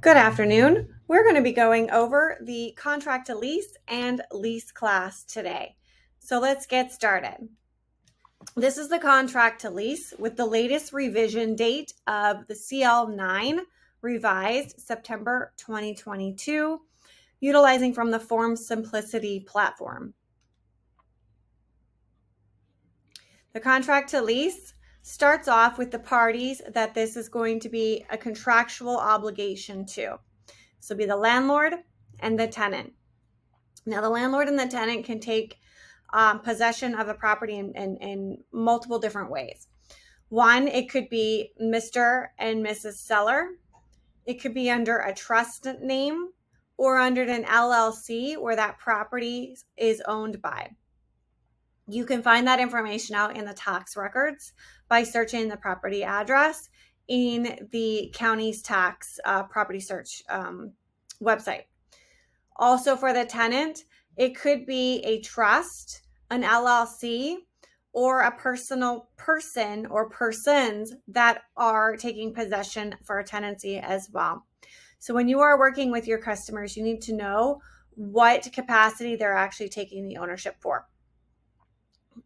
Good afternoon. We're going to be going over the contract to lease and lease class today. So let's get started. This is the contract to lease with the latest revision date of the CL9 revised September 2022, utilizing from the Form Simplicity platform. The contract to lease starts off with the parties that this is going to be a contractual obligation to. This will be the landlord and the tenant. Now, the landlord and the tenant can take possession of a property in multiple different ways. One, it could be Mr. and Mrs. Seller. It could be under a trust name or under an LLC where that property is owned by. You can find that information out in the tax records by searching the property address in the county's tax property search website. Also, for the tenant, it could be a trust, an LLC, or a personal person or persons that are taking possession for a tenancy as well. So when you are working with your customers, you need to know what capacity they're actually taking the ownership for.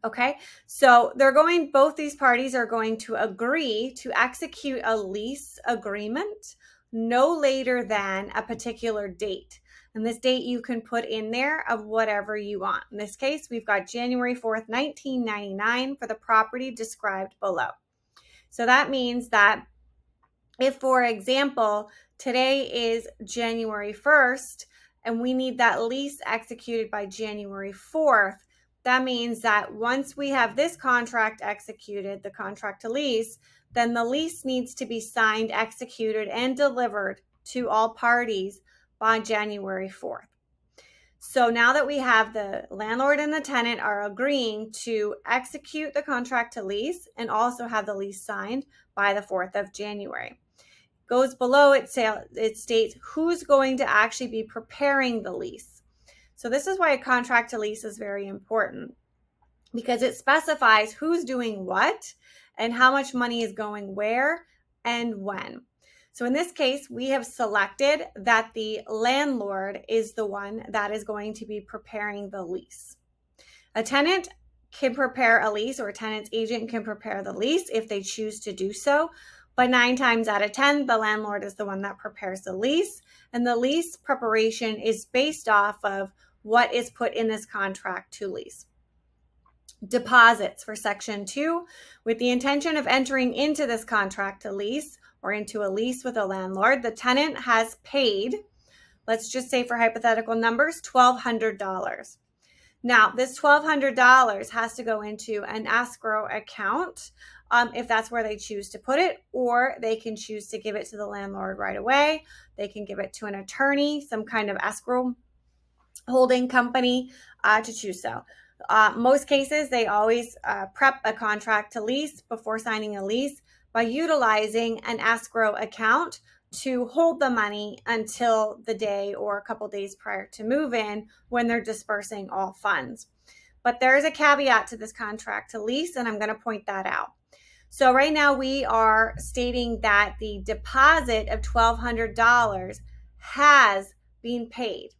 Okay, so both these parties are going to agree to execute a lease agreement no later than a particular date. And this date you can put in there of whatever you want. In this case, we've got January 4th, 1999 for the property described below. So that means that if, for example, today is January 1st and we need that lease executed by January 4th, that means that once we have this contract executed, the contract to lease, then the lease needs to be signed, executed, and delivered to all parties by January 4th. So now that we have the landlord and the tenant are agreeing to execute the contract to lease and also have the lease signed by the 4th of January. Goes below, it states who's going to actually be preparing the lease. So this is why a contract to lease is very important, because it specifies who's doing what and how much money is going where and when. So in this case, we have selected that the landlord is the one that is going to be preparing the lease. A tenant can prepare a lease, or a tenant's agent can prepare the lease if they choose to do so. But 9 times out of 10, the landlord is the one that prepares the lease. And the lease preparation is based off of what is put in this contract to lease. Deposits for Section 2, with the intention of entering into this contract to lease or into a lease with a landlord, the tenant has paid, let's just say for hypothetical numbers, $1,200. Now, this $1,200 has to go into an escrow account if that's where they choose to put it, or they can choose to give it to the landlord right away. They can give it to an attorney, some kind of escrow holding company to choose so. Most cases, they always prep a contract to lease before signing a lease by utilizing an escrow account to hold the money until the day or a couple days prior to move-in when they're dispersing all funds. But there is a caveat to this contract to lease, and I'm going to point that out. So right now we are stating that the deposit of $1,200 has been paid.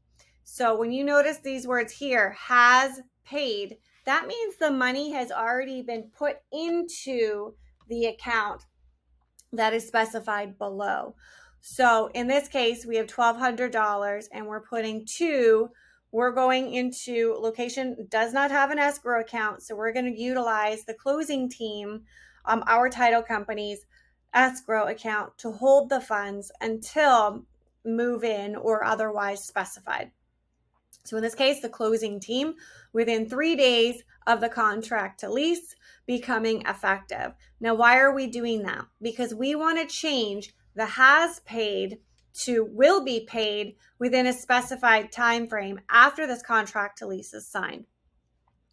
So when you notice these words here, has paid, that means the money has already been put into the account that is specified below. So in this case, we have $1,200 and we're putting we're going into location, does not have an escrow account. So we're going to utilize the closing team, our title company's escrow account to hold the funds until move in or otherwise specified. So in this case, the closing team within 3 days of the contract to lease becoming effective. Now, why are we doing that? Because we want to change the has paid to will be paid within a specified time frame after this contract to lease is signed.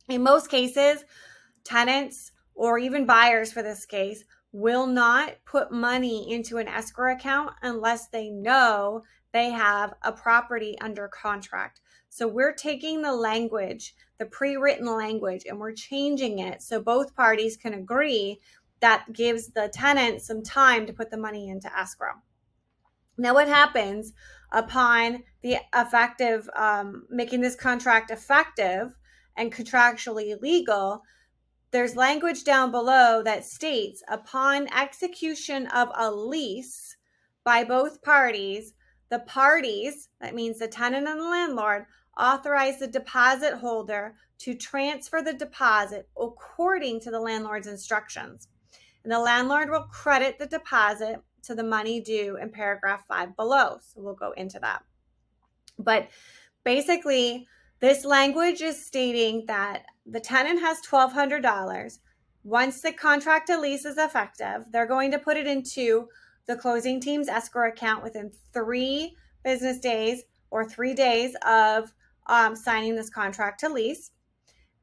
In most cases, tenants or even buyers for this case will not put money into an escrow account unless they know they have a property under contract. So we're taking the language, the pre-written language, and we're changing it so both parties can agree. That gives the tenant some time to put the money into escrow. Now, what happens upon the effective, making this contract effective and contractually legal? There's language down below that states upon execution of a lease by both parties, the parties, that means the tenant and the landlord, authorize the deposit holder to transfer the deposit according to the landlord's instructions. And the landlord will credit the deposit to the money due in paragraph 5 below. So we'll go into that. But basically, this language is stating that the tenant has $1,200. Once the contract to lease is effective, they're going to put it into the closing team's escrow account within 3 business days or 3 days of signing this contract to lease.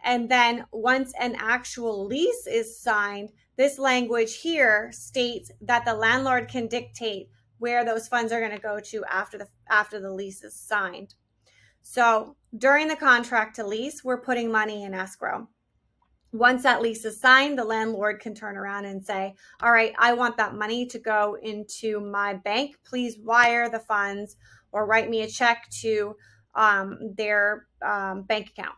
And then once an actual lease is signed, this language here states that the landlord can dictate where those funds are going to go to after the lease is signed. So during the contract to lease, we're putting money in escrow. Once that lease is signed, the landlord can turn around and say, all right, I want that money to go into my bank. Please wire the funds or write me a check to their bank account.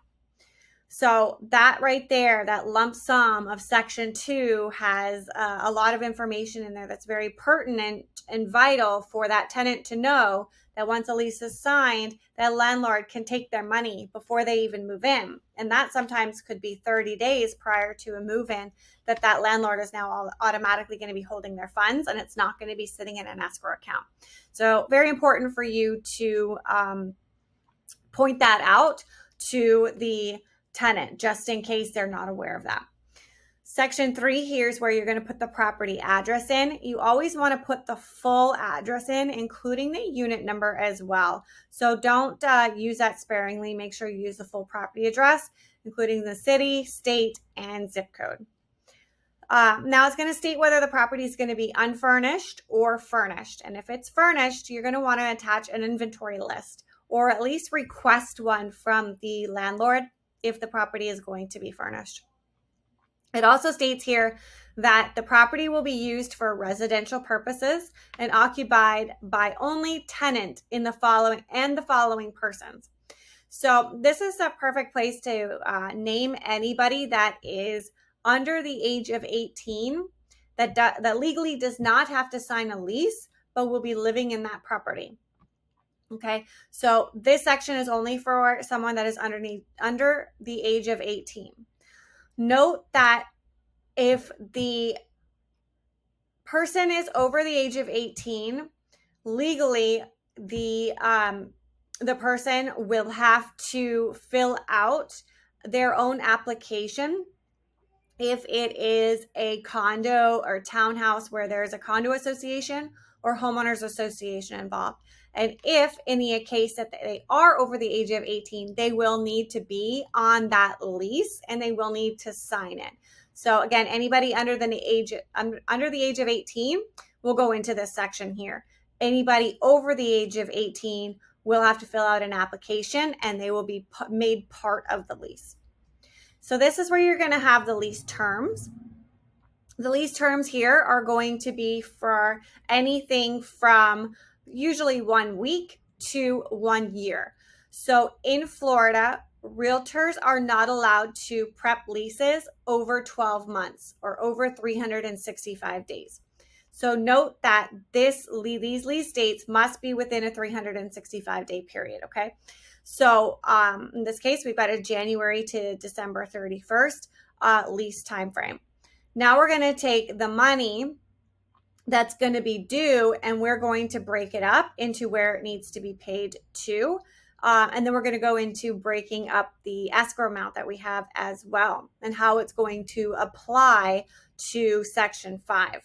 So that right there, that lump sum of Section 2 has a lot of information in there that's very pertinent and vital for that tenant to know that once a lease is signed, that landlord can take their money before they even move in. And that sometimes could be 30 days prior to a move-in, that landlord is now automatically going to be holding their funds, and it's not going to be sitting in an escrow account. So very important for you to point that out to the tenant, just in case they're not aware of that. Section 3, here's where you're going to put the property address in. You always want to put the full address in, including the unit number as well. So don't use that sparingly. Make sure you use the full property address, including the city, state, and zip code. Now it's going to state whether the property is going to be unfurnished or furnished. And if it's furnished, you're going to want to attach an inventory list, or at least request one from the landlord if the property is going to be furnished. It also states here that the property will be used for residential purposes and occupied by only tenant in the following persons. So this is a perfect place to name anybody that is under the age of 18 that legally does not have to sign a lease, but will be living in that property. Okay, so this section is only for someone that is under the age of 18. Note that if the person is over the age of 18, legally the person will have to fill out their own application. If it is a condo or townhouse where there's a condo association or homeowners association involved. And if in the case that they are over the age of 18, they will need to be on that lease and they will need to sign it. So again, anybody under the age of 18 will go into this section here. Anybody over the age of 18 will have to fill out an application and they will be made part of the lease. So this is where you're going to have the lease terms. The lease terms here are going to be for anything from usually 1 week to 1 year. So in Florida, realtors are not allowed to prep leases over 12 months or over 365 days. So note that these lease dates must be within a 365-day period, okay? So in this case, we've got a January to December 31st lease time frame. Now we're going to take the money that's going to be due and we're going to break it up into where it needs to be paid to. And then we're going to go into breaking up the escrow amount that we have as well and how it's going to apply to Section 5.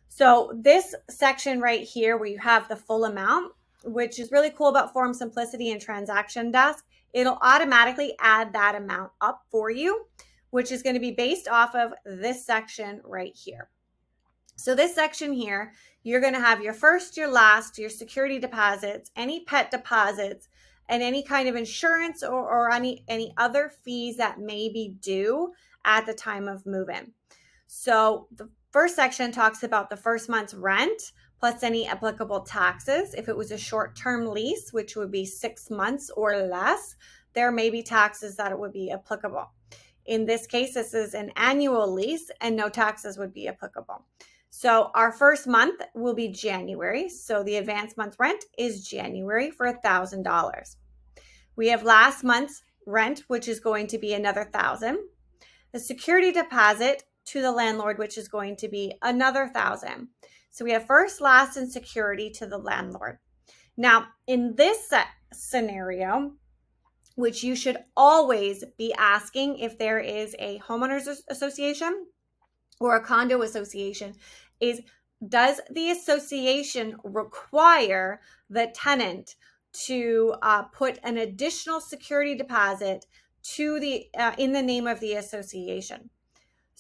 So this section right here where you have the full amount, which is really cool about Form Simplicity and Transaction Desk, it'll automatically add that amount up for you, which is going to be based off of this section right here. So this section here, you're going to have your first, your last, your security deposits, any pet deposits, and any kind of insurance or any other fees that may be due at the time of move-in. So the first section talks about the first month's rent plus any applicable taxes. If it was a short-term lease, which would be 6 months or less, there may be taxes that would be applicable. In this case, this is an annual lease and no taxes would be applicable. So our first month will be January. So the advance month rent is January for $1,000. We have last month's rent, which is going to be another $1,000. The security deposit to the landlord, which is going to be another $1,000. So we have first, last, and security to the landlord. Now, in this scenario, which you should always be asking if there is a homeowners association or a condo association, is does the association require the tenant to put an additional security deposit to the in the name of the association?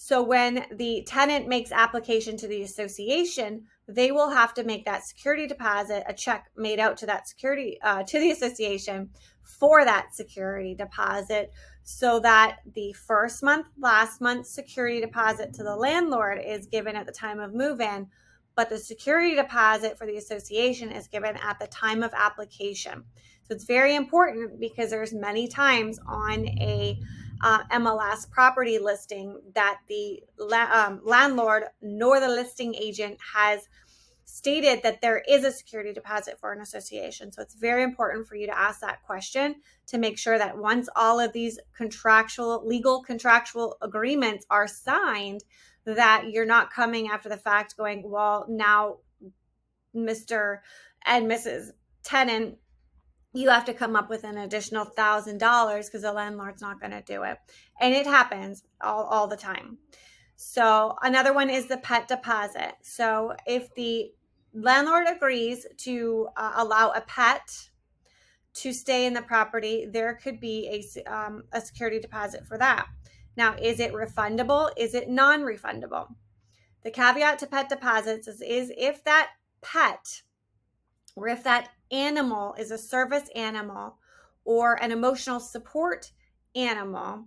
So when the tenant makes application to the association, they will have to make that security deposit, a check made out to that security to the association for that security deposit, so that the first month, last month's security deposit to the landlord is given at the time of move-in, but the security deposit for the association is given at the time of application. So it's very important because there's many times on a MLS property listing that the landlord nor the listing agent has stated that there is a security deposit for an association. So it's very important for you to ask that question to make sure that once all of these legal contractual agreements are signed, that you're not coming after the fact going, well, now Mr. and Mrs. Tenant, you have to come up with an additional $1,000 because the landlord's not going to do it. And it happens all the time. So another one is the pet deposit. So if the landlord agrees to allow a pet to stay in the property, there could be a security deposit for that. Now, is it refundable? Is it non-refundable? The caveat to pet deposits is if that pet or if that animal is a service animal or an emotional support animal,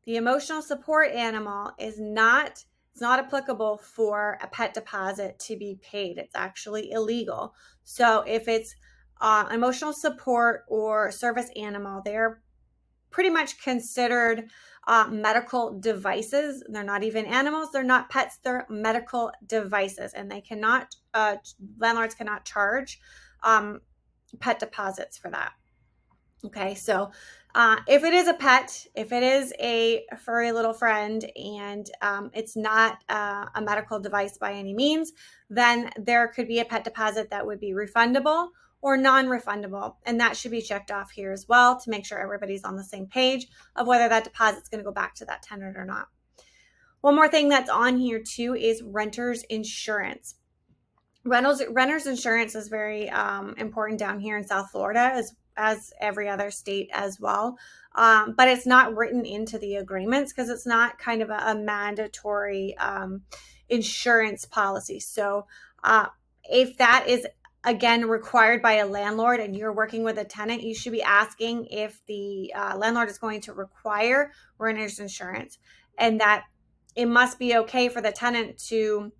the emotional support animal is not applicable for a pet deposit to be paid. It's actually illegal. So if it's emotional support or service animal, they're pretty much considered medical devices. They're not even animals. They're not pets. They're medical devices, and they cannot, landlords cannot charge pet deposits for that. Okay, so if it is a pet, if it is a furry little friend and it's not a medical device by any means, then there could be a pet deposit that would be refundable or non-refundable. And that should be checked off here as well to make sure everybody's on the same page of whether that deposit's going to go back to that tenant or not. One more thing that's on here too is renter's insurance. Renter's insurance is very important down here in South Florida as every other state as well. But it's not written into the agreements because it's not kind of a mandatory insurance policy. So if that is, again, required by a landlord and you're working with a tenant, you should be asking if the landlord is going to require renter's insurance, and that it must be okay for the tenant to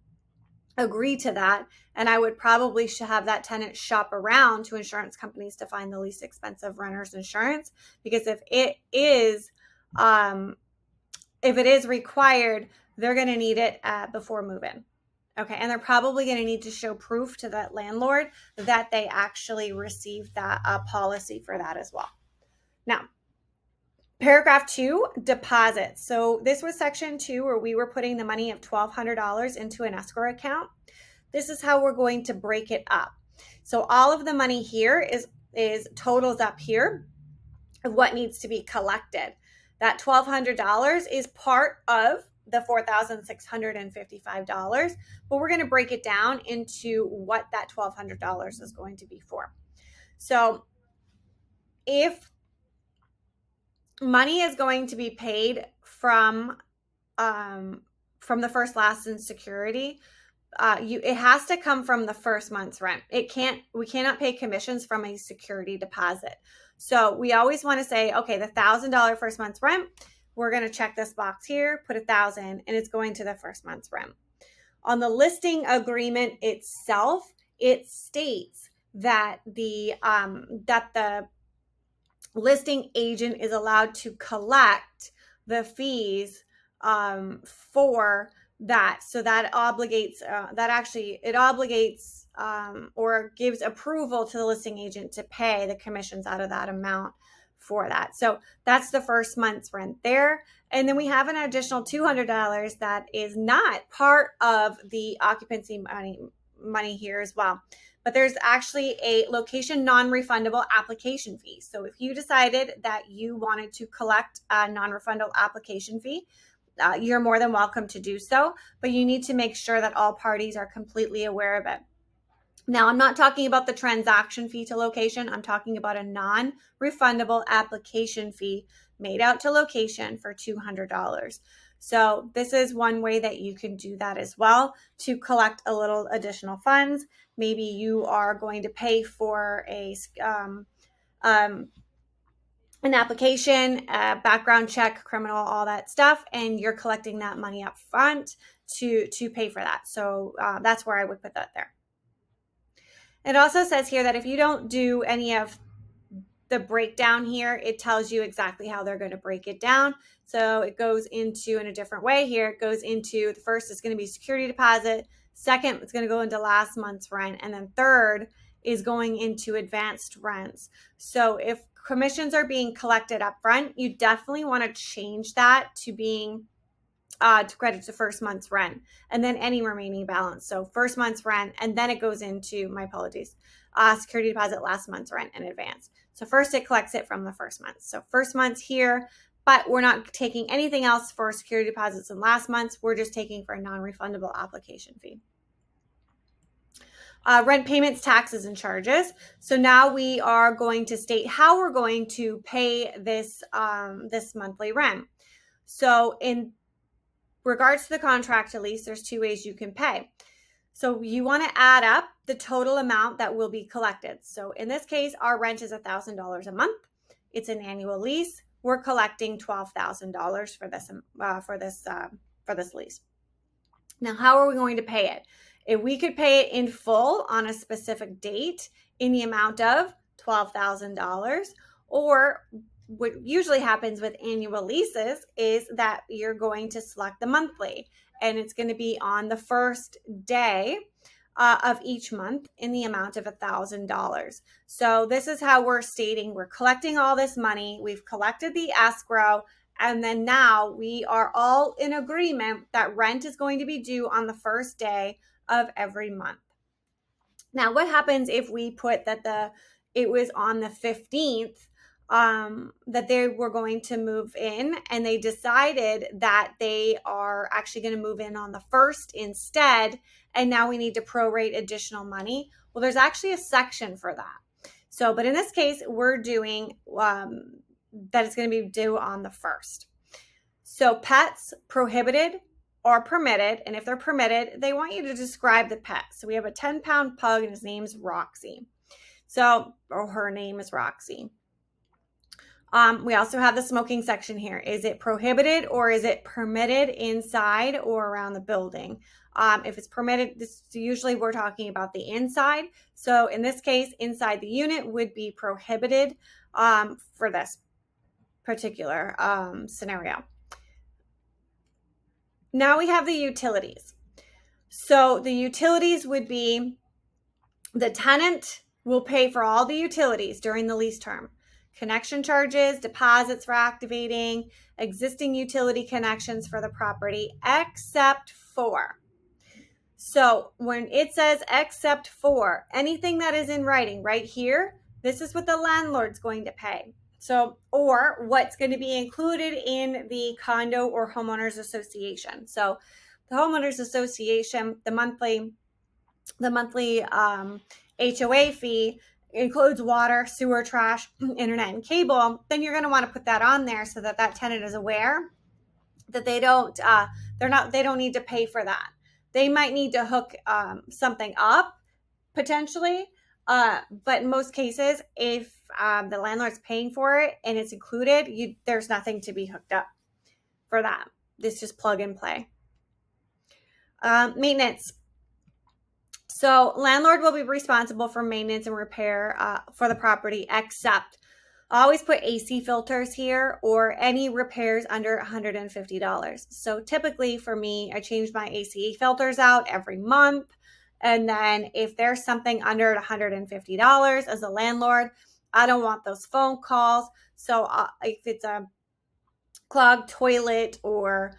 agree to that. And I would probably have that tenant shop around to insurance companies to find the least expensive renter's insurance, because if it is required, they're going to need it before move-in. Okay, and they're probably going to need to show proof to that landlord that they actually received that policy for that as well. Now, paragraph 2, deposits. So this was section 2 where we were putting the money of $1,200 into an escrow account. This is how we're going to break it up. So all of the money here is totals up here of what needs to be collected. That $1,200 is part of the $4,655, but we're going to break it down into what that $1,200 is going to be for. So if money is going to be paid from the first, last, and security, it has to come from the first month's rent. We cannot pay commissions from a security deposit. So we always want to say, okay, the $1,000 first month's rent, we're going to check this box here, put $1,000, and it's going to the first month's rent. On the listing agreement itself, it states that the listing agent is allowed to collect the fees for that. So that obligates it obligates or gives approval to the listing agent to pay the commissions out of that amount for that. So that's the first month's rent there. And then we have an additional $200 that is not part of the occupancy money here as well. But there's actually a location non-refundable application fee. So if you decided that you wanted to collect a non-refundable application fee, you're more than welcome to do so, but you need to make sure that all parties are completely aware of it. Now, I'm not talking about the transaction fee to location. I'm talking about a non-refundable application fee made out to location for $200. So this is one way that you can do that as well to collect a little additional funds. Maybe you are going to pay for an application, background check, criminal, all that stuff, and you're collecting that money up front to pay for that. So that's where I would put that there. It also says here that if you don't do any of the breakdown here, it tells you exactly how they're going to break it down. So it goes into in a different way here. It goes into the first is going to be security deposit. Second, it's going to go into last month's rent. And then third is going into advanced rents. So if commissions are being collected up front, you definitely want to change that to being to credit to first month's rent and then any remaining balance. So first month's rent, and then it goes into, my apologies, security deposit, last month's rent in advance. So first it collects it from the first month. So first month's here, but we're not taking anything else for security deposits in last month's. We're just taking for a non-refundable application fee. Rent payments, taxes, and charges. So now we are going to state how we're going to pay this, this monthly rent. So in regards to the contract to lease, there's two ways you can pay. So you want to add up the total amount that will be collected. So in this case, our rent is $1,000 a month. It's an annual lease. We're collecting $12,000 for this lease. Now, how are we going to pay it? If we could pay it in full on a specific date in the amount of $12,000, or what usually happens with annual leases is that you're going to select the monthly, and it's going to be on the first day of each month in the amount of $1,000. So this is how we're stating we're collecting all this money. We've collected the escrow, and then now we are all in agreement that rent is going to be due on the first day of every month. Now, what happens if we put that it was on the 15th that they were going to move in, and they decided that they are actually going to move in on the 1st instead, and now we need to prorate additional money? Well, there's actually a section for that. So, but in this case, we're doing that it's going to be due on the 1st. So pets, prohibited or permitted, and if they're permitted, they want you to describe the pet. So we have a 10-pound pug, and his name's Roxy. So, or her name is Roxy. We also have the smoking section here. Is it prohibited or is it permitted inside or around the building? If it's permitted, usually we're talking about the inside. So in this case, inside the unit would be prohibited for this particular scenario. Now we have the utilities. So the utilities would be the tenant will pay for all the utilities during the lease term. Connection charges, deposits for activating, existing utility connections for the property, except for. So when it says except for, anything that is in writing right here, this is what the landlord's going to pay. So, or what's going to be included in the condo or homeowners association. So the homeowners association, the monthly HOA fee includes water, sewer, trash, internet, and cable. Then you're going to want to put that on there so that that tenant is aware that they don't need to pay for that. They might need to hook something up potentially, but in most cases, if the landlord's paying for it and it's included, there's nothing to be hooked up for that. This just plug and play. Maintenance. So landlord will be responsible for maintenance and repair for the property, except always put AC filters here or any repairs under $150. So typically for me, I change my AC filters out every month. And then if there's something under $150 as a landlord, I don't want those phone calls. So if it's a clogged toilet or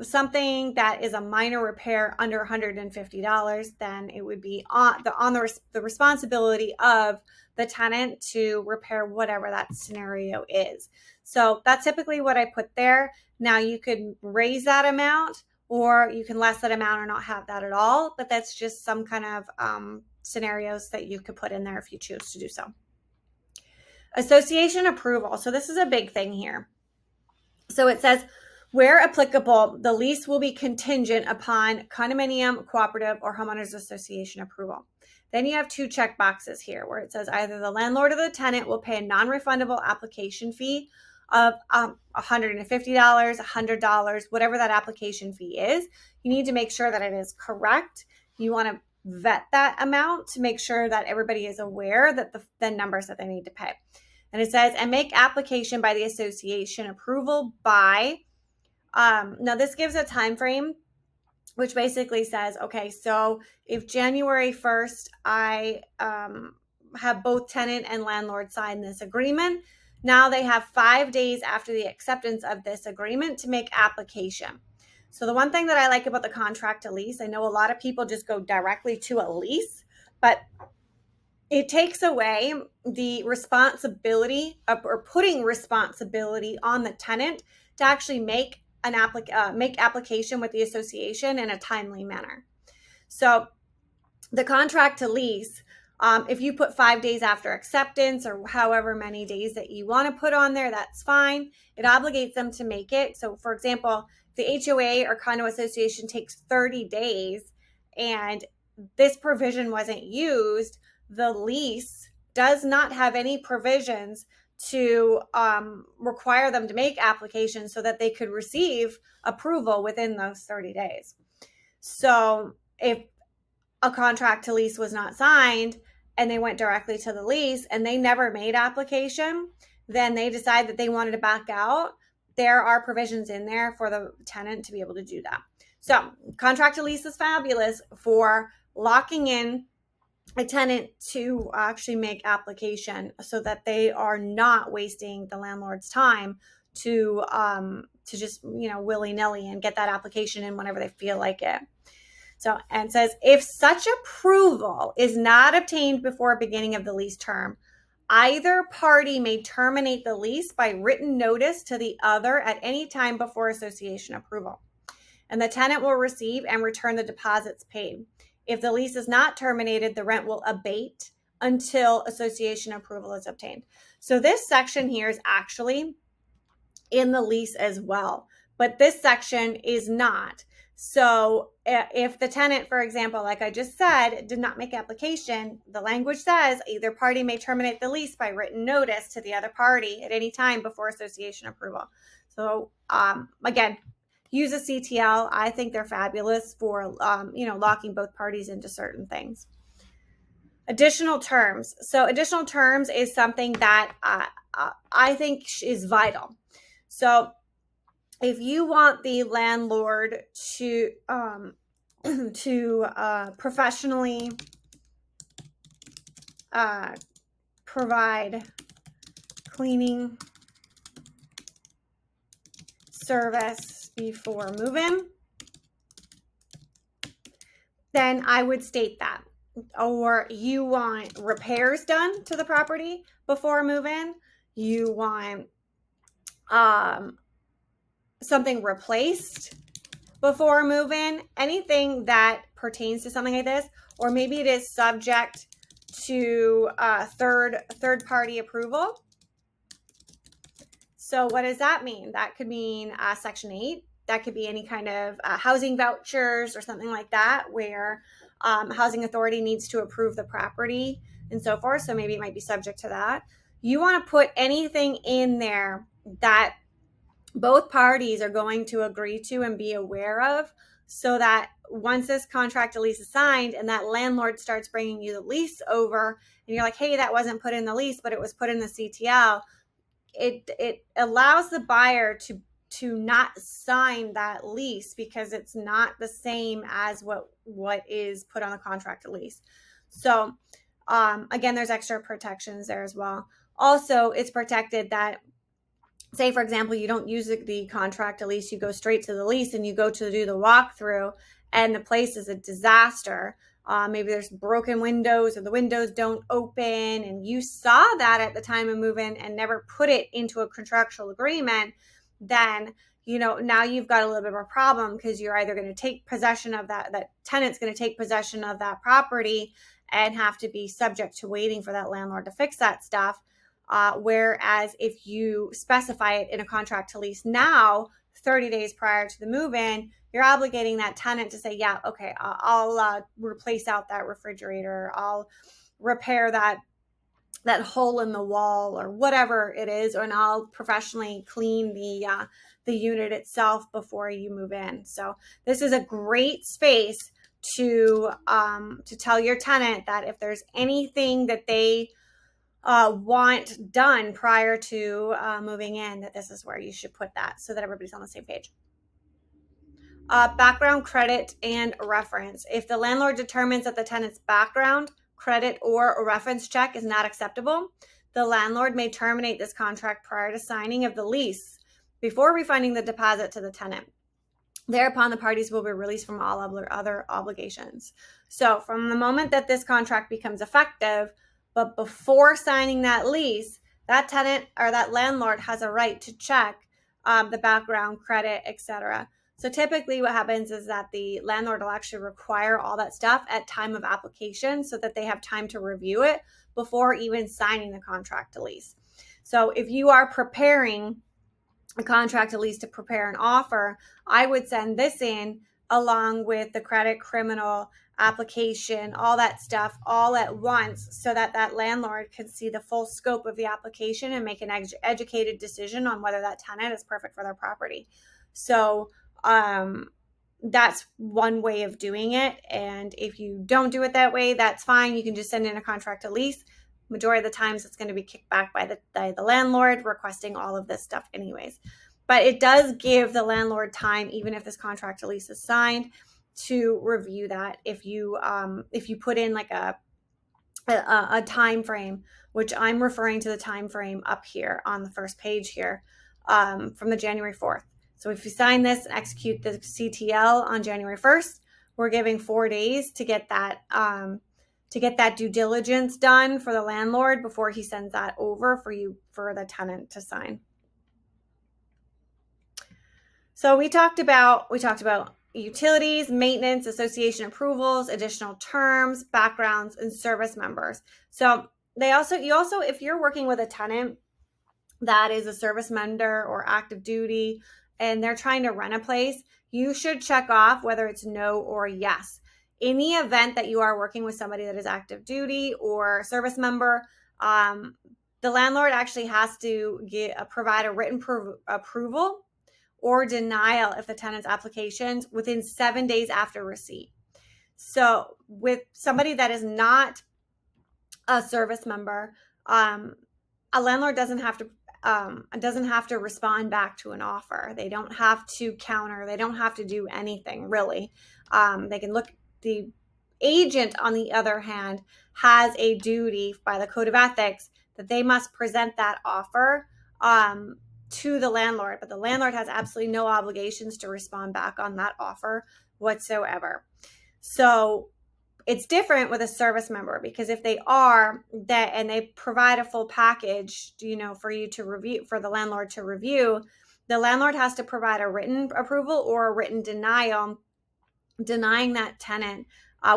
something that is a minor repair under $150, then it would be on the responsibility of the tenant to repair whatever that scenario is. So that's typically what I put there. Now you could raise that amount or you can less that amount or not have that at all, but that's just some kind of scenarios that you could put in there if you choose to do so. Association approval. So this is a big thing here. So it says, where applicable, the lease will be contingent upon condominium, cooperative, or homeowners association approval. Then you have two check boxes here where it says either the landlord or the tenant will pay a non-refundable application fee of $150, $100, whatever that application fee is. You need to make sure that it is correct. You want to vet that amount to make sure that everybody is aware that the numbers that they need to pay. And it says, and make application by the association approval by, now this gives a time frame, which basically says, okay, so if January 1st, I have both tenant and landlord sign this agreement, now they have 5 days after the acceptance of this agreement to make application. So the one thing that I like about the contract to lease, I know a lot of people just go directly to a lease, but it takes away the responsibility or putting responsibility on the tenant to actually make application with the association in a timely manner. So the contract to lease, if you put 5 days after acceptance or however many days that you want to put on there, that's fine. It obligates them to make it. So for example, the HOA or condo association takes 30 days and this provision wasn't used, the lease does not have any provisions to require them to make applications so that they could receive approval within those 30 days. So if a contract to lease was not signed and they went directly to the lease and they never made application, then they decide that they wanted to back out, there are provisions in there for the tenant to be able to do that. So contract to lease is fabulous for locking in a tenant to actually make application so that they are not wasting the landlord's time to just, willy-nilly and get that application in whenever they feel like it. So, and it says, if such approval is not obtained before beginning of the lease term, either party may terminate the lease by written notice to the other at any time before association approval. And the tenant will receive and return the deposits paid. If the lease is not terminated, the rent will abate until association approval is obtained. So this section here is actually in the lease as well, but this section is not. So if the tenant, for example, like I just said, did not make application, the language says either party may terminate the lease by written notice to the other party at any time before association approval. So again, use a CTL. I think they're fabulous for, locking both parties into certain things. Additional terms. So additional terms is something that I think is vital. So if you want the landlord to professionally provide cleaning service before move-in, then I would state that. Or you want repairs done to the property before move-in, you want something replaced before move-in, anything that pertains to something like this, or maybe it is subject to third party approval. So what does that mean? That could mean Section 8. That could be any kind of housing vouchers or something like that, where housing authority needs to approve the property and so forth. So maybe it might be subject to that. You want to put anything in there that both parties are going to agree to and be aware of so that once this contract to lease is signed and that landlord starts bringing you the lease over and you're like, hey, that wasn't put in the lease, but it was put in the CTL, it allows the buyer to not sign that lease because it's not the same as what is put on the contract to lease. So again, there's extra protections there as well. Also, it's protected that, say, for example, you don't use the contract to lease, you go straight to the lease and you go to do the walkthrough and the place is a disaster. Maybe there's broken windows or the windows don't open and you saw that at the time of move-in and never put it into a contractual agreement, then now you've got a little bit of a problem because you're either going to take possession of that tenant's going to take possession of that property and have to be subject to waiting for that landlord to fix that stuff. Whereas if you specify it in a contract to lease now, 30 days prior to the move-in, you're obligating that tenant to say, yeah, okay, I'll replace out that refrigerator, I'll repair that hole in the wall or whatever it is, and I'll professionally clean the unit itself before you move in. So this is a great space to tell your tenant that if there's anything that they want done prior to moving in, that this is where you should put that so that everybody's on the same page. Background, credit, and reference. If the landlord determines that the tenant's background, credit, or a reference check is not acceptable, the landlord may terminate this contract prior to signing of the lease before refunding the deposit to the tenant. Thereupon, the parties will be released from all other obligations. So from the moment that this contract becomes effective, but before signing that lease, that tenant or that landlord has a right to check the background, credit, etc. So typically what happens is that the landlord will actually require all that stuff at time of application so that they have time to review it before even signing the contract to lease. So if you are preparing a contract to lease to prepare an offer, I would send this in along with the credit, criminal, application, all that stuff all at once so that that landlord can see the full scope of the application and make an educated decision on whether that tenant is perfect for their property. So that's one way of doing it. And if you don't do it that way, that's fine. You can just send in a contract to lease. Majority of the times it's going to be kicked back by the landlord requesting all of this stuff anyways. But it does give the landlord time, even if this contract to lease is signed, to review that. If you put in like a time frame, which I'm referring to the time frame up here on the first page here, from the January 4th. So if you sign this and execute the CTL on January 1st, we're giving 4 days to get that due diligence done for the landlord before he sends that over for the tenant to sign. So we talked about utilities, maintenance, association approvals, additional terms, backgrounds, and service members. So you also, if you're working with a tenant that is a service member or active duty and they're trying to rent a place, you should check off whether it's no or yes. In the event that you are working with somebody that is active duty or service member, the landlord actually has to provide a written approval or denial if the tenant's applications within 7 days after receipt. So with somebody that is not a service member, a landlord doesn't have to respond back to an offer. They don't have to counter. They don't have to do anything really. They can look. The agent, on the other hand, has a duty by the Code of Ethics that they must present that offer to the landlord, but the landlord has absolutely no obligations to respond back on that offer whatsoever. So it's different with a service member, because if they are that and they provide a full package, for you to review, for the landlord to review, the landlord has to provide a written approval or a written denial denying that tenant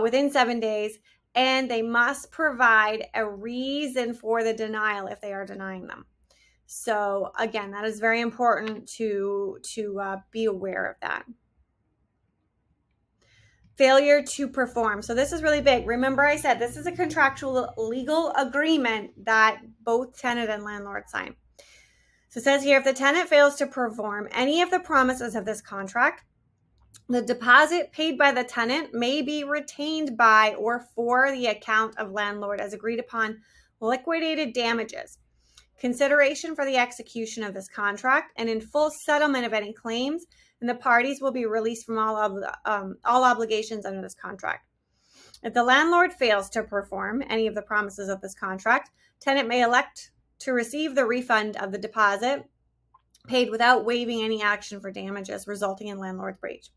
within 7 days, and they must provide a reason for the denial if they are denying them. So again, that is very important to be aware of that. Failure to perform. So this is really big. Remember, I said this is a contractual legal agreement that both tenant and landlord sign. So it says here, if the tenant fails to perform any of the promises of this contract, The deposit paid by the tenant may be retained by or for the account of landlord as agreed upon liquidated damages, consideration for the execution of this contract, and in full settlement of any claims, and the parties will be released from all obligations under this contract. If the landlord fails to perform any of the promises of this contract, tenant may elect to receive the refund of the deposit paid without waiving any action for damages resulting in landlord's breach.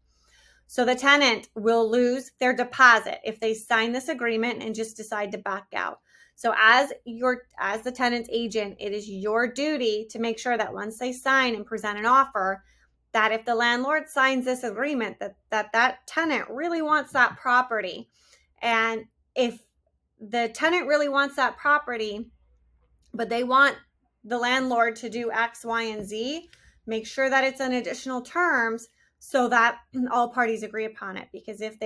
So the tenant will lose their deposit if they sign this agreement and just decide to back out. So as the tenant's agent, it is your duty to make sure that once they sign and present an offer, that if the landlord signs this agreement, that tenant really wants that property. And if the tenant really wants that property, but they want the landlord to do X, Y, and Z, make sure that it's on additional terms so that all parties agree upon it. Because if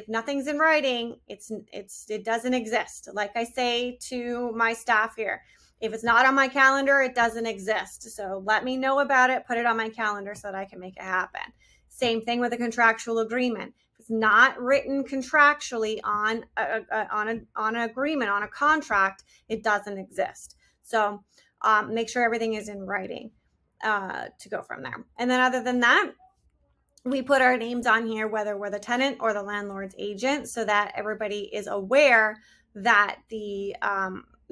nothing's in writing, it doesn't exist. Like I say to my staff here, if it's not on my calendar, it doesn't exist. So let me know about it, put it on my calendar so that I can make it happen. Same thing with a contractual agreement. If it's not written contractually on an agreement, on a contract, it doesn't exist. So make sure everything is in writing to go from there. And then other than that, we put our names on here, whether we're the tenant or the landlord's agent, so that everybody is aware that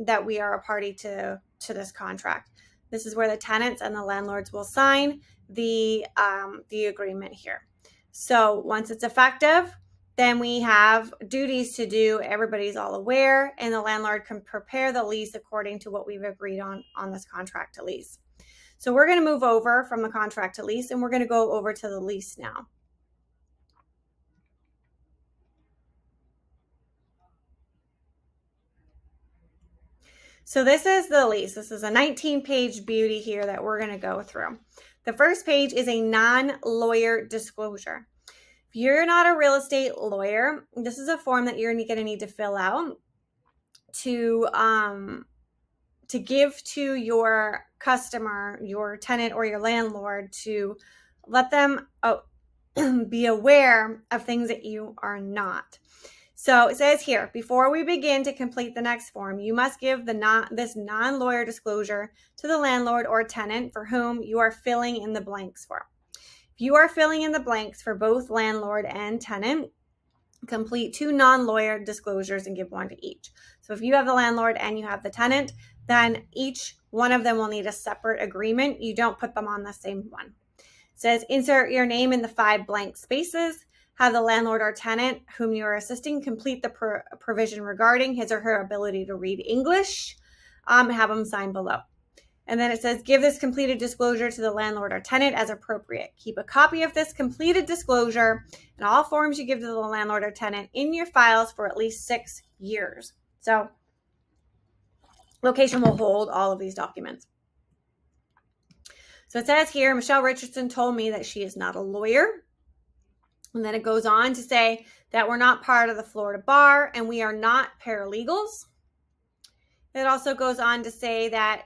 that we are a party to this contract. This is where the tenants and the landlords will sign the agreement here. So once it's effective, then we have duties to do. Everybody's all aware, and the landlord can prepare the lease according to what we've agreed on this contract to lease. So we're going to move over from the contract to lease, and we're going to go over to the lease now. So this is the lease. This is a 19-page beauty here that we're going to go through. The first page is a non-lawyer disclosure. If you're not a real estate lawyer, this is a form that you're going to need to fill out to give to your customer, your tenant, or your landlord, to let them be aware of things that you are not. So it says here, before we begin to complete the next form, you must give this non-lawyer disclosure to the landlord or tenant for whom you are filling in the blanks for. If you are filling in the blanks for both landlord and tenant, complete 2 non-lawyer disclosures and give 1 to each. So if you have the landlord and you have the tenant, then each one of them will need a separate agreement. You don't put them on the same one. It says insert your name in the 5 blank spaces. Have the landlord or tenant whom you are assisting complete the provision regarding his or her ability to read English. Have them sign below. And then it says, give this completed disclosure to the landlord or tenant as appropriate. Keep a copy of this completed disclosure and all forms you give to the landlord or tenant in your files for at least 6 years. So location will hold all of these documents. So it says here, Michelle Richardson told me that she is not a lawyer. And then it goes on to say that we're not part of the Florida bar and we are not paralegals. It also goes on to say that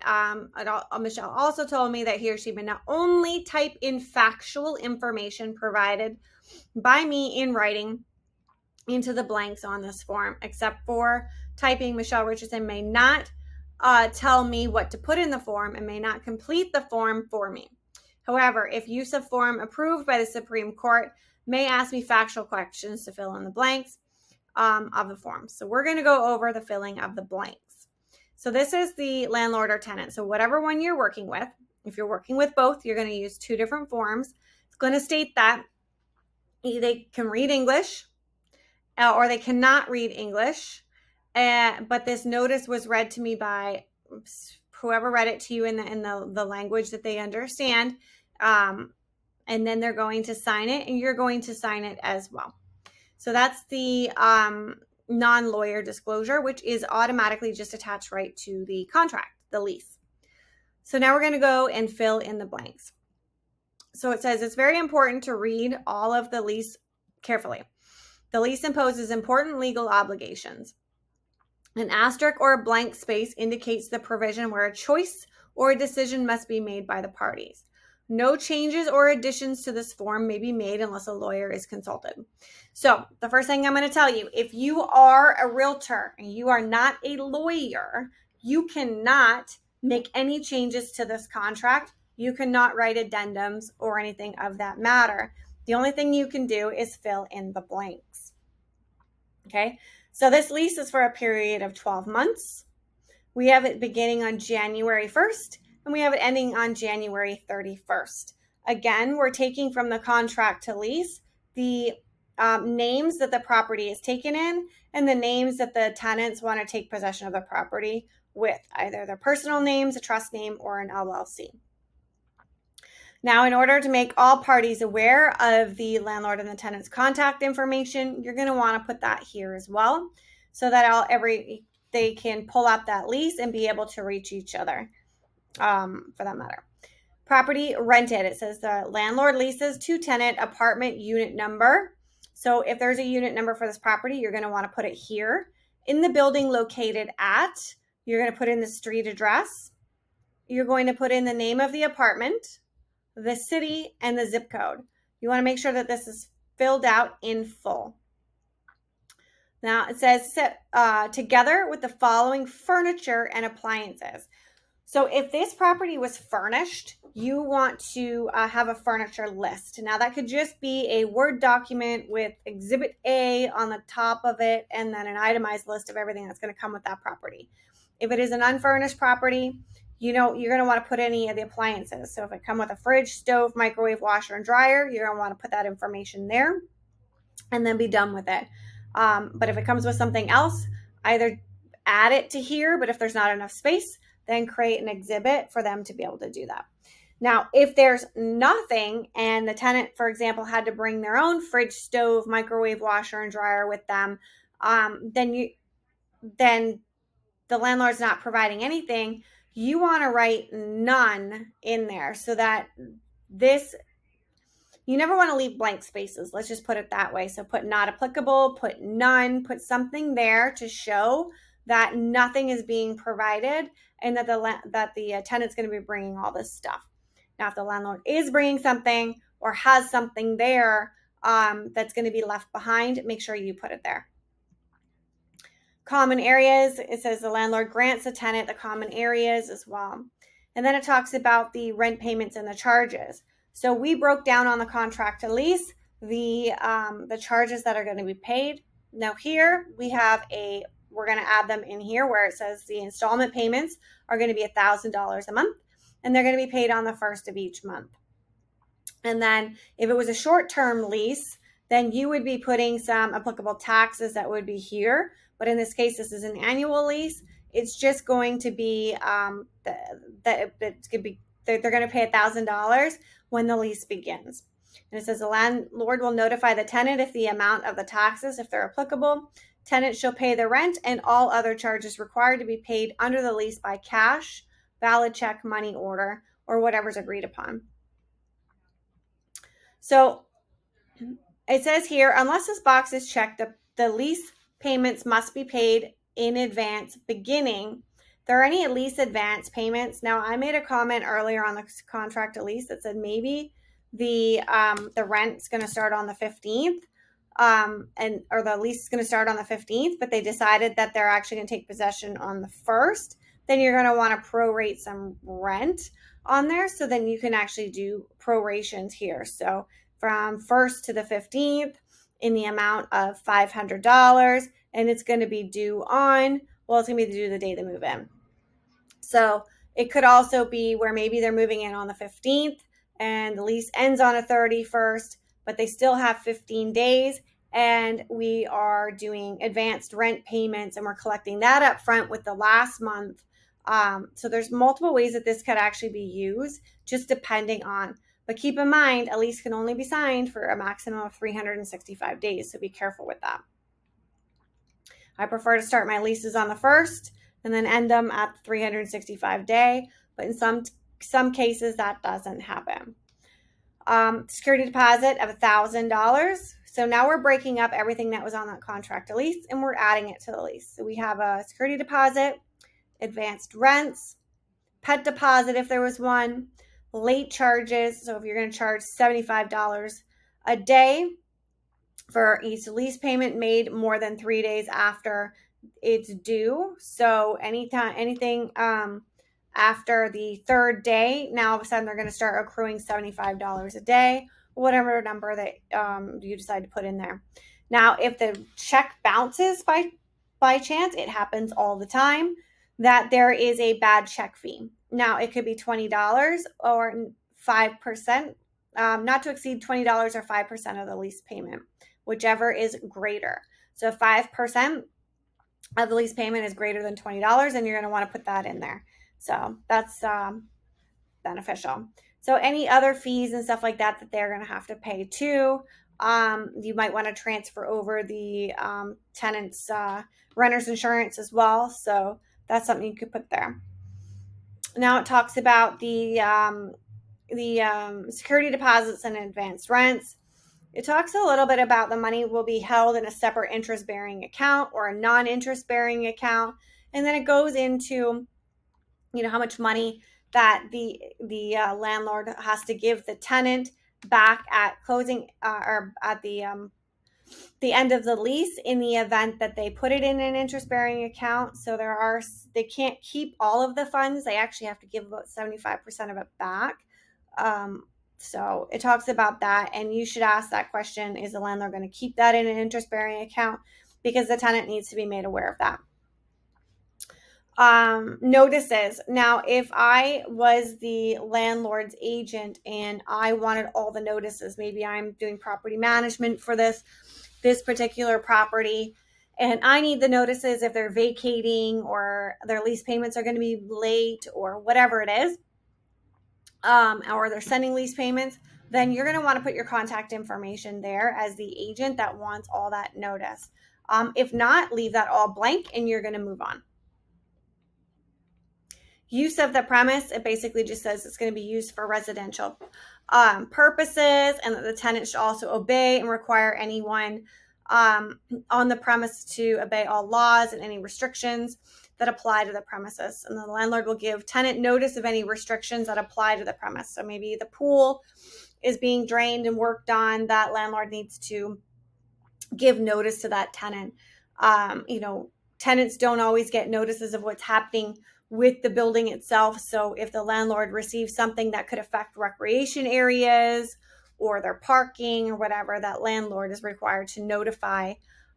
Michelle also told me that he or she may not only type in factual information provided by me in writing into the blanks on this form, except for typing. Michelle Richardson may not tell me what to put in the form and may not complete the form for me. However, if use of form approved by the Supreme Court, may ask me factual questions to fill in the blanks of the form. So we're going to go over the filling of the blanks. So this is the landlord or tenant. So whatever one you're working with, if you're working with both, you're going to use 2 different forms. It's going to state that they can read English or they cannot read English. But this notice was read to me by whoever read it to you in the language that they understand. And then they're going to sign it, and you're going to sign it as well. So that's the non-lawyer disclosure, which is automatically just attached right to the contract, the lease. So now we're going to go and fill in the blanks. So it says it's very important to read all of the lease carefully. The lease imposes important legal obligations. An asterisk or a blank space indicates the provision where a choice or a decision must be made by the parties. No changes or additions to this form may be made unless a lawyer is consulted. So the first thing I'm going to tell you, if you are a realtor and you are not a lawyer, you cannot make any changes to this contract. You cannot write addendums or anything of that matter. The only thing you can do is fill in the blanks. Okay, so this lease is for a period of 12 months. We have it beginning on January 1st, and we have it ending on January 31st. Again, we're taking from the contract to lease the names that the property is taken in and the names that the tenants want to take possession of the property with, either their personal names, a trust name, or an LLC. Now, in order to make all parties aware of the landlord and the tenant's contact information, you're going to want to put that here as well, so that they can pull up that lease and be able to reach each other, for that matter. Property rented. It says the landlord leases to tenant apartment unit number. So if there's a unit number for this property, you're going to want to put it here. In the building located at, you're going to put in the street address. You're going to put in the name of the apartment, the city, and the zip code. You want to make sure that this is filled out in full. Now it says together with the following furniture and appliances. So if this property was furnished, you want to have a furniture list. Now that could just be a Word document with Exhibit A on the top of it and then an itemized list of everything that's going to come with that property. If it is an unfurnished property, you're going to want to put any of the appliances. So if it comes with a fridge, stove, microwave, washer, and dryer, you're going to want to put that information there and then be done with it. But if it comes with something else, either add it to here, but if there's not enough space, then create an exhibit for them to be able to do that. Now, if there's nothing and the tenant, for example, had to bring their own fridge, stove, microwave, washer, and dryer with them, then the landlord's not providing anything. You want to write none in there so that you never want to leave blank spaces. Let's just put it that way. So put not applicable, put none, put something there to show that nothing is being provided and that the tenant's going to be bringing all this stuff. Now, if the landlord is bringing something or has something there that's going to be left behind, make sure you put it there. Common areas, it says the landlord grants the tenant the common areas as well. And then it talks about the rent payments and the charges. So we broke down on the contract to lease the charges that are going to be paid. Now here we're going to add them in here where it says the installment payments are going to be $1,000 a month, and they're going to be paid on the first of each month. And then if it was a short-term lease, then you would be putting some applicable taxes that would be here. But in this case, this is an annual lease. It's just going to be they're going to pay $1,000 when the lease begins. And it says the landlord will notify the tenant if the amount of the taxes, if they're applicable. Tenant shall pay the rent and all other charges required to be paid under the lease by cash, valid check, money order, or whatever's agreed upon. So it says here, unless this box is checked, the lease payments must be paid in advance beginning. If there are any lease advance payments. Now, I made a comment earlier on the contract to lease that said maybe the rent's going to start on the 15th. Or the lease is going to start on the 15th, but they decided that they're actually going to take possession on the 1st, then you're going to want to prorate some rent on there. So then you can actually do prorations here. So from 1st to the 15th in the amount of $500, and it's going to be due it's going to be due the day they move in. So it could also be where maybe they're moving in on the 15th and the lease ends on a 31st, but they still have 15 days and we are doing advanced rent payments and we're collecting that up front with the last month. So there's multiple ways that this could actually be used, just depending on. But keep in mind, a lease can only be signed for a maximum of 365 days, so be careful with that. I prefer to start my leases on the 1st and then end them at the 365 day, but in some cases that doesn't happen. Security deposit of $1,000. So now we're breaking up everything that was on that contract to lease and we're adding it to the lease. So we have a security deposit, advanced rents, pet deposit if there was one, late charges. So if you're going to charge $75 a day for each lease payment made more than 3 days after it's due. So anything after the third day, now all of a sudden they're going to start accruing $75 a day, whatever number that you decide to put in there. Now, if the check bounces by chance, it happens all the time, that there is a bad check fee. Now, it could be $20 or 5%, not to exceed $20 or 5% of the lease payment, whichever is greater. So 5% of the lease payment is greater than $20, and you're going to want to put that in there. So that's beneficial. So any other fees and stuff like that they're going to have to pay too. You might want to transfer over the tenant's renter's insurance as well. So that's something you could put there. Now it talks about the security deposits and advanced rents. It talks a little bit about the money will be held in a separate interest-bearing account or a non-interest-bearing account. And then it goes into, how much money that the landlord has to give the tenant back at closing or at the end of the lease in the event that they put it in an interest-bearing account. So they can't keep all of the funds. They actually have to give about 75% of it back. So it talks about that, and you should ask that question: is the landlord going to keep that in an interest-bearing account? Because the tenant needs to be made aware of that. Notices. Now, if I was the landlord's agent and I wanted all the notices, maybe I'm doing property management for this particular property, and I need the notices if they're vacating or their lease payments are going to be late or whatever it is, or they're sending lease payments, then you're going to want to put your contact information there as the agent that wants all that notice. If not, leave that all blank and you're going to move on. Use of the premise, it basically just says it's going to be used for residential purposes, and that the tenant should also obey and require anyone on the premise to obey all laws and any restrictions that apply to the premises. And the landlord will give tenant notice of any restrictions that apply to the premise. So maybe the pool is being drained and worked on, that landlord needs to give notice to that tenant. Tenants don't always get notices of what's happening with the building itself. So if the landlord receives something that could affect recreation areas or their parking or whatever, that landlord is required to notify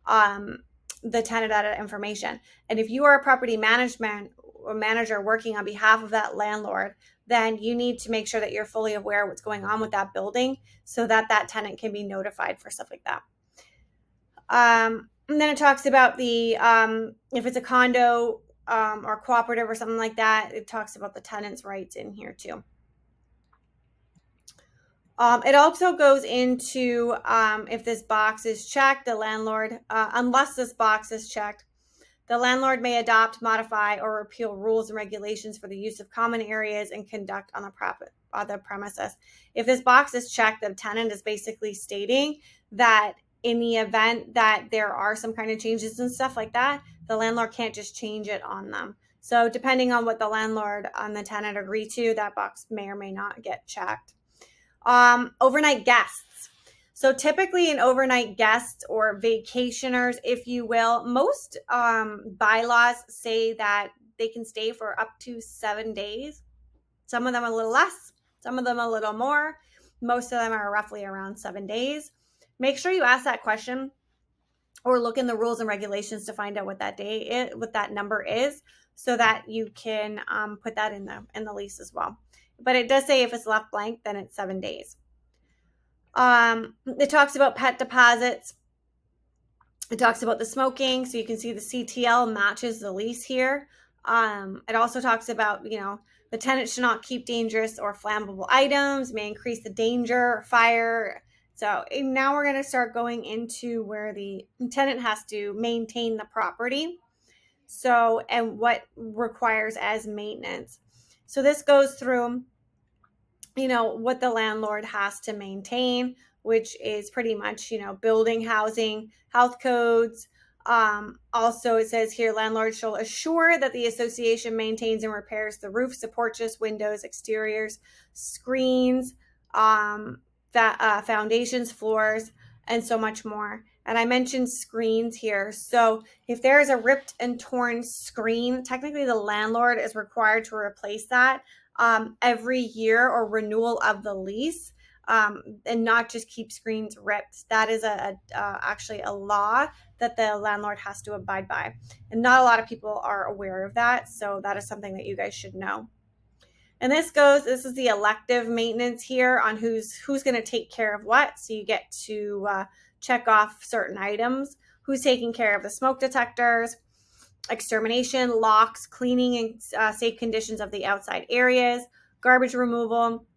the tenant that information. And if you are a property manager working on behalf of that landlord, then you need to make sure that you're fully aware of what's going on with that building so that that tenant can be notified for stuff like that. And then it talks about the if it's a condo or cooperative or something like that, it talks about the tenant's rights in here too. It also goes into if this box is checked, the landlord, unless this box is checked, the landlord may adopt, modify, or repeal rules and regulations for the use of common areas and conduct on the premises. If this box is checked, the tenant is basically stating that in the event that there are some kind of changes and stuff like that, the landlord can't just change it on them. So depending on what the landlord and the tenant agree to, that box may or may not get checked. Overnight guests. So typically an overnight guest or vacationers, if you will, most bylaws say that they can stay for up to 7 days. Some of them a little less, some of them a little more. Most of them are roughly around 7 days. Make sure you ask that question or look in the rules and regulations to find out what that number is, so that you can put that in the lease as well. But it does say if it's left blank, then it's 7 days. It talks about pet deposits. It talks about the smoking. So you can see the CTL matches the lease here. It also talks about, the tenant should not keep dangerous or flammable items, may increase the danger, fire. So now we're going to start going into where the tenant has to maintain the property. So, and what requires as maintenance. So this goes through, what the landlord has to maintain, which is pretty much, building, housing, health codes, Also, it says here, landlord shall assure that the association maintains and repairs the roofs, the porches, windows, exteriors, screens, foundations, floors, and so much more. And I mentioned screens here. So if there is a ripped and torn screen, technically the landlord is required to replace that every year or renewal of the lease, and not just keep screens ripped. That is actually a law that the landlord has to abide by. And not a lot of people are aware of that. So that is something that you guys should know. And this is the elective maintenance here on who's going to take care of what. So you get to check off certain items. Who's taking care of the smoke detectors, extermination, locks, cleaning and safe conditions of the outside areas, garbage removal,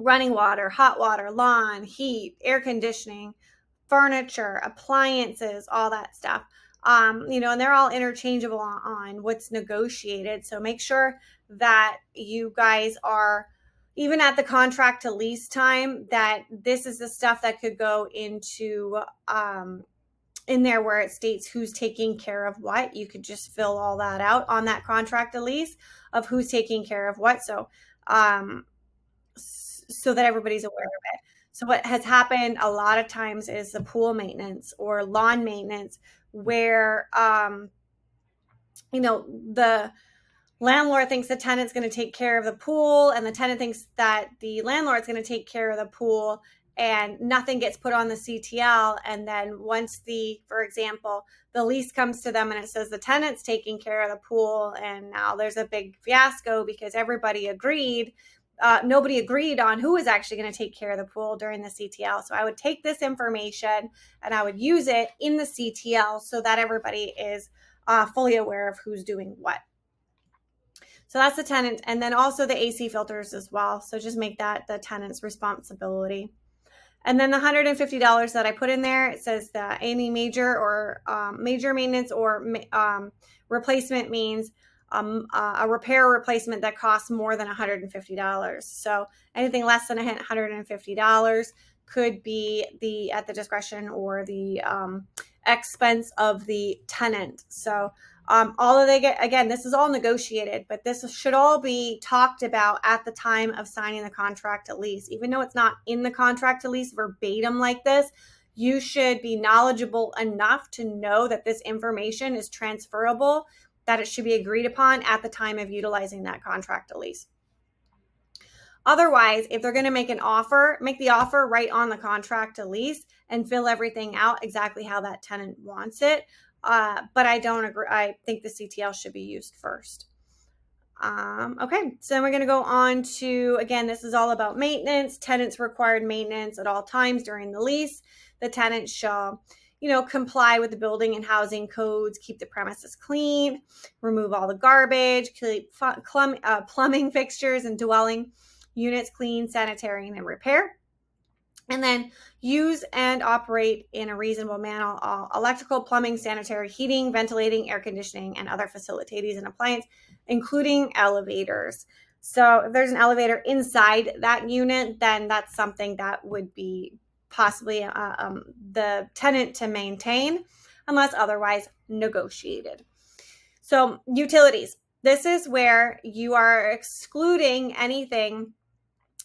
running water, hot water, lawn, heat, air conditioning, furniture, appliances, all that stuff. And they're all interchangeable on what's negotiated. So make sure that you guys are, even at the contract to lease time, that this is the stuff that could go into in there where it states who's taking care of what. You could just fill all that out on that contract to lease of who's taking care of what. So that everybody's aware of it. So what has happened a lot of times is the pool maintenance or lawn maintenance where, the landlord thinks the tenant's going to take care of the pool and the tenant thinks that the landlord's going to take care of the pool, and nothing gets put on the CTL. And then once for example, the lease comes to them and it says the tenant's taking care of the pool, and now there's a big fiasco because everybody agreed. Nobody agreed on who was actually going to take care of the pool during the CTL. So I would take this information and I would use it in the CTL so that everybody is fully aware of who's doing what. So that's the tenant. And then also the AC filters as well. So just make that the tenant's responsibility. And then the $150 that I put in there, it says that any major or major maintenance or replacement means a repair or replacement that costs more than $150. So anything less than $150 could be at the discretion or the expense of the tenant. So all of they get, again, this is all negotiated, but this should all be talked about at the time of signing the contract to lease. Even though it's not in the contract to lease verbatim like this, you should be knowledgeable enough to know that this information is transferable, that it should be agreed upon at the time of utilizing that contract to lease. Otherwise, if they're going to make an offer, make the offer right on the contract to lease and fill everything out exactly how that tenant wants it. But I don't agree. I think the CTL should be used first. Okay, so then we're going to go on to, again, this is all about maintenance. Tenants required maintenance at all times during the lease. The tenant shall, comply with the building and housing codes, keep the premises clean, remove all the garbage, keep plumbing fixtures and dwelling units clean, sanitary, and repair. And then use and operate in a reasonable manner all electrical, plumbing, sanitary, heating, ventilating, air conditioning, and other facilities and appliances, including elevators. So if there's an elevator inside that unit, then that's something that would be possibly the tenant to maintain unless otherwise negotiated. So utilities. This is where you are excluding anything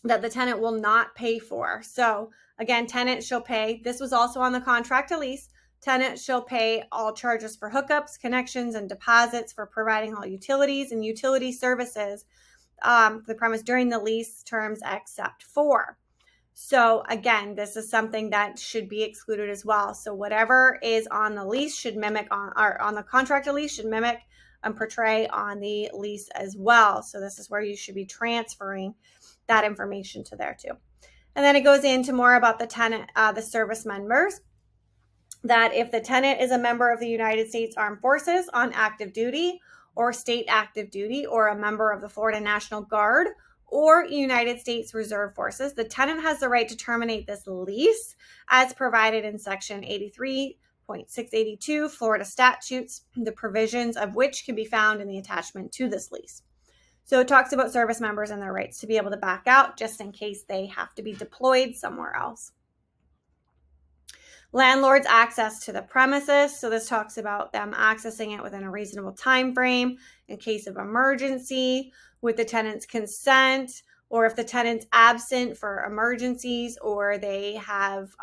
that the tenant will not pay for. So again, tenant shall pay. This was also on the contract to lease. Tenant shall pay all charges for hookups, connections, and deposits for providing all utilities and utility services for the premise during the lease terms except for. So again, this is something that should be excluded as well. So whatever is on the lease should mimic on the contract to lease should mimic and portray on the lease as well. So this is where you should be transferring that information to there too. And then it goes into more about the tenant, the service members, that if the tenant is a member of the United States Armed Forces on active duty or state active duty, or a member of the Florida National Guard or United States Reserve Forces, the tenant has the right to terminate this lease as provided in Section 83.682 Florida statutes, the provisions of which can be found in the attachment to this lease. So it talks about service members and their rights to be able to back out just in case they have to be deployed somewhere else. Landlord's access to the premises. So this talks about them accessing it within a reasonable time frame in case of emergency, with the tenant's consent, or if the tenant's absent for emergencies, or they have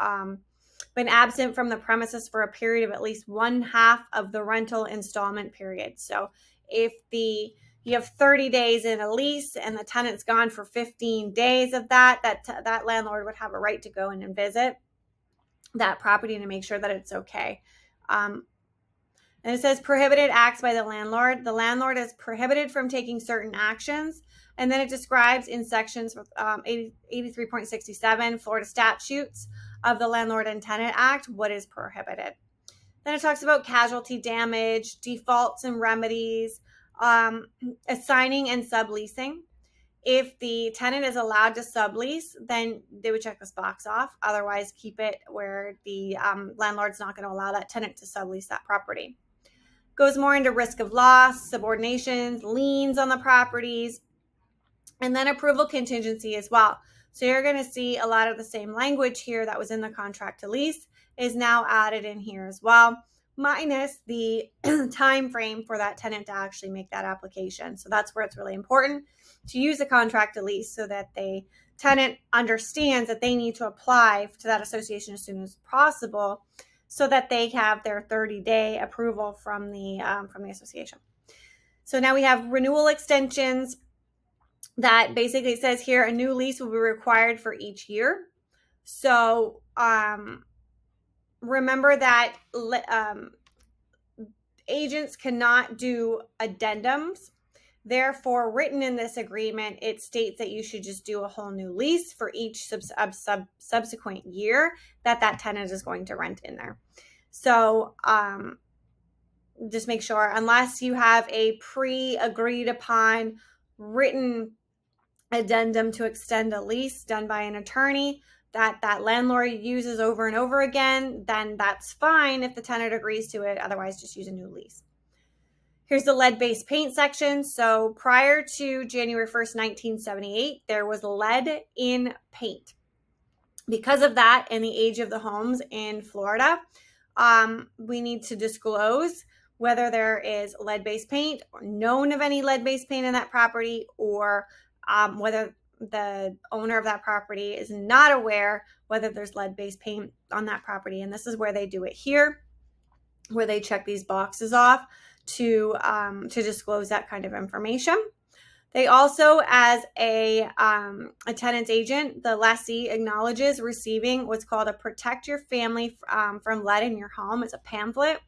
been absent from the premises for a period of at least 1/2 of the rental installment period. So if you have 30 days in a lease and the tenant's gone for 15 days of that landlord would have a right to go in and visit that property to make sure that it's okay. And it says prohibited acts by the landlord. The landlord is prohibited from taking certain actions. And then it describes in sections 83.67 Florida statutes of the Landlord and Tenant Act what is prohibited. Then it talks about casualty damage, defaults and remedies, assigning and subleasing. If the tenant is allowed to sublease, then they would check this box off. Otherwise, keep it where the landlord's not going to allow that tenant to sublease that property. Goes more into risk of loss, subordinations, liens on the properties, and then approval contingency as well. So you're going to see a lot of the same language here that was in the contract to lease is now added in here as well, minus the time frame for that tenant to actually make that application. So that's where it's really important to use a contract to lease so that the tenant understands that they need to apply to that association as soon as possible so that they have their 30-day approval from the association. So now we have renewal extensions that basically says here a new lease will be required for each year. So remember that agents cannot do addendums. Therefore, written in this agreement, it states that you should just do a whole new lease for each subsequent year that tenant is going to rent in there. So just make sure, unless you have a pre-agreed upon written addendum to extend a lease done by an attorney that landlord uses over and over again, then that's fine if the tenant agrees to it. Otherwise, just use a new lease. Here's the lead-based paint section. So prior to January 1st, 1978, there was lead in paint. Because of that and the age of the homes in Florida, we need to disclose whether there is lead-based paint or known of any lead-based paint in that property, or whether the owner of that property is not aware whether there's lead-based paint on that property. And this is where they do it here, where they check these boxes off to disclose that kind of information. They also, as a tenant's agent, the lessee acknowledges receiving what's called a Protect Your Family from Lead in Your Home. It's a pamphlet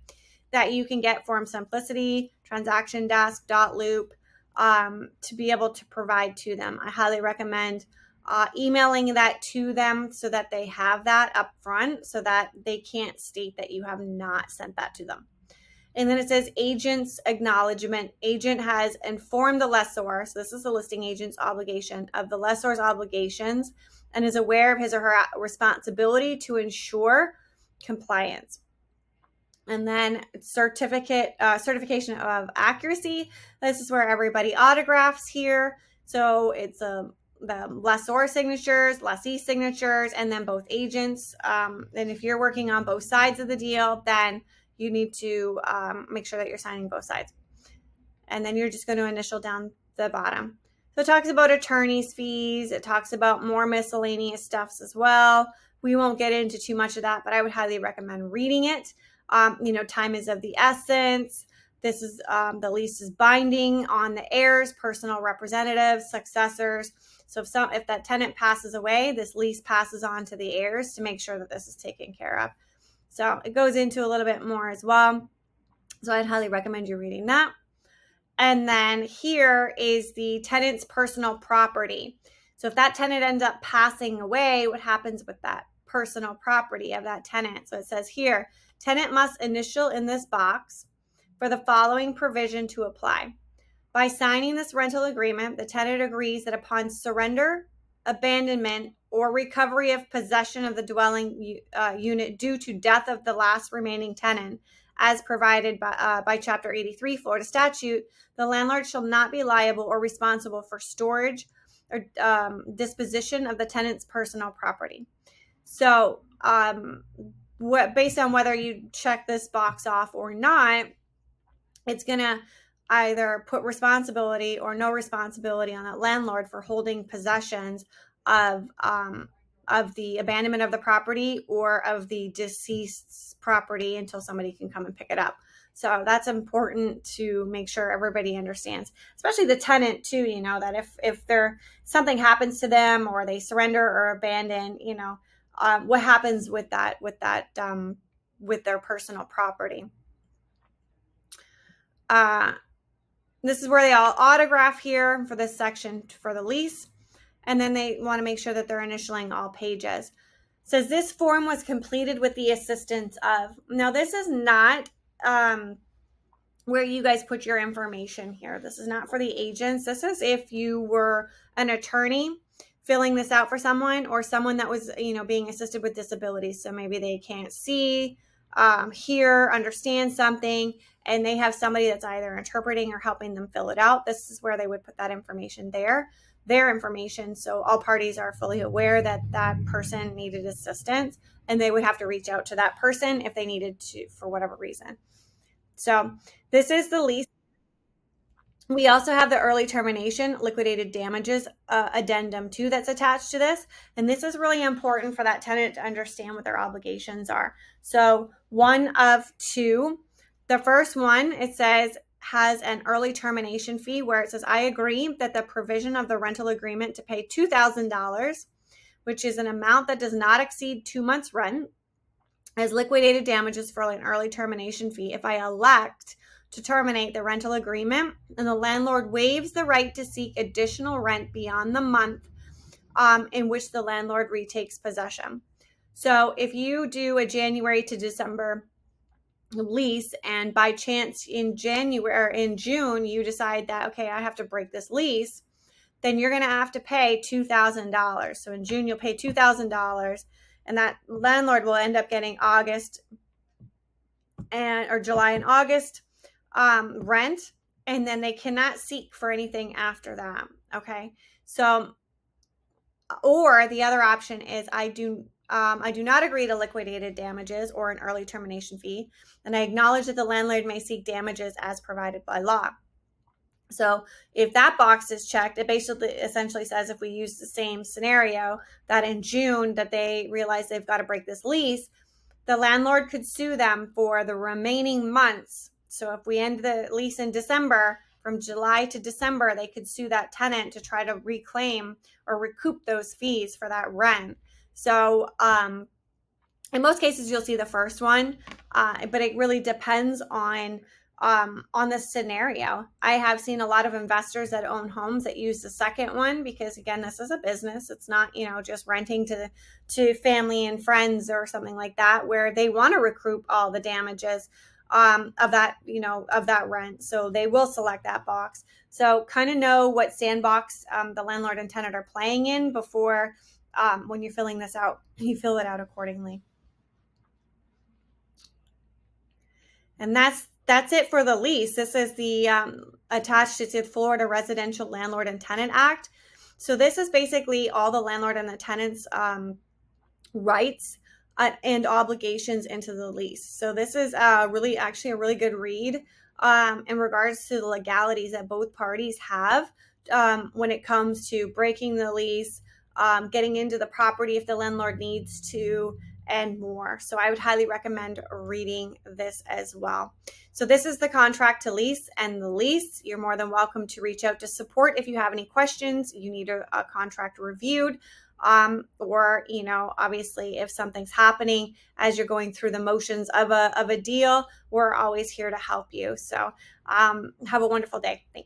that you can get from Simplicity, Transaction Desk, Loop, to be able to provide to them. I highly recommend emailing that to them so that they have that up front so that they can't state that you have not sent that to them. And then it says agent's acknowledgement. Agent has informed the lessor, so this is the listing agent's obligation, of the lessor's obligations and is aware of his or her responsibility to ensure compliance. And then certification of accuracy. This is where everybody autographs here. So it's the lessor signatures, lessee signatures, and then both agents. And if you're working on both sides of the deal, then you need to make sure that you're signing both sides. And then you're just going to initial down the bottom. So it talks about attorney's fees. It talks about more miscellaneous stuffs as well. We won't get into too much of that, but I would highly recommend reading it. Time is of the essence. This is the lease is binding on the heirs, personal representatives, successors. So if that tenant passes away, this lease passes on to the heirs to make sure that this is taken care of. So it goes into a little bit more as well. So I'd highly recommend you reading that. And then here is the tenant's personal property. So if that tenant ends up passing away, what happens with that personal property of that tenant? So it says here, tenant must initial in this box for the following provision to apply. By signing this rental agreement, the tenant agrees that upon surrender, abandonment, or recovery of possession of the dwelling unit due to death of the last remaining tenant, as provided by Chapter 83 Florida statute, the landlord shall not be liable or responsible for storage or based on whether you check this box off or not, it's going to either put responsibility or no responsibility on that landlord for holding possessions of the abandonment of the property or of the deceased's property until somebody can come and pick it up. So that's important to make sure everybody understands, especially the tenant too, that if something happens to them or they surrender or abandon, what happens with their personal property. This is where they all autograph here for this section for the lease. And then they want to make sure that they're initialing all pages. It says this form was completed with the assistance of. Now, this is not where you guys put your information here. This is not for the agents. This is if you were an attorney filling this out for someone or someone that was, being assisted with disabilities. So maybe they can't see, hear, understand something, and they have somebody that's either interpreting or helping them fill it out. This is where they would put that information there, their information. So all parties are fully aware that that person needed assistance, and they would have to reach out to that person if they needed to, for whatever reason. So this is the lease. We also have the early termination liquidated damages addendum too that's attached to this. And this is really important for that tenant to understand what their obligations are. So one of two. The first one, it says, has an early termination fee where it says, I agree that the provision of the rental agreement to pay $2,000, which is an amount that does not exceed 2 months' rent, as liquidated damages for an early termination fee if I elect to terminate the rental agreement and the landlord waives the right to seek additional rent beyond the month in which the landlord retakes possession. So if you do a January to December lease and by chance in June you decide that, okay, I have to break this lease, then you're going to have to pay $2,000. So in June you'll pay $2,000, and that landlord will end up getting August or July and August rent, and then they cannot seek for anything after that. Okay, so or the other option is I do not agree to liquidated damages or an early termination fee, and I acknowledge that the landlord may seek damages as provided by law. So if that box is checked, it essentially says if we use the same scenario that in June that they realize they've got to break this lease, the landlord could sue them for the remaining months. So if we end the lease in December, from July to December, they could sue that tenant to try to reclaim or recoup those fees for that rent. So in most cases, you'll see the first one, but it really depends on the scenario. I have seen a lot of investors that own homes that use the second one because, again, this is a business. It's not, just renting to family and friends or something like that, where they want to recoup all the damages of that rent. So they will select that box. So kind of know what sandbox the landlord and tenant are playing in before when you're filling this out, you fill it out accordingly. And that's it for the lease. This is the attached to the Florida Residential Landlord and Tenant Act. So this is basically all the landlord and the tenant's rights and obligations into the lease. So this is actually a really good read in regards to the legalities that both parties have when it comes to breaking the lease, getting into the property if the landlord needs to, and more. So I would highly recommend reading this as well. So this is the contract to lease and the lease. You're more than welcome to reach out to support if you have any questions, you need a contract reviewed, or, obviously if something's happening as you're going through the motions of a deal, we're always here to help you. So have a wonderful day. Thanks.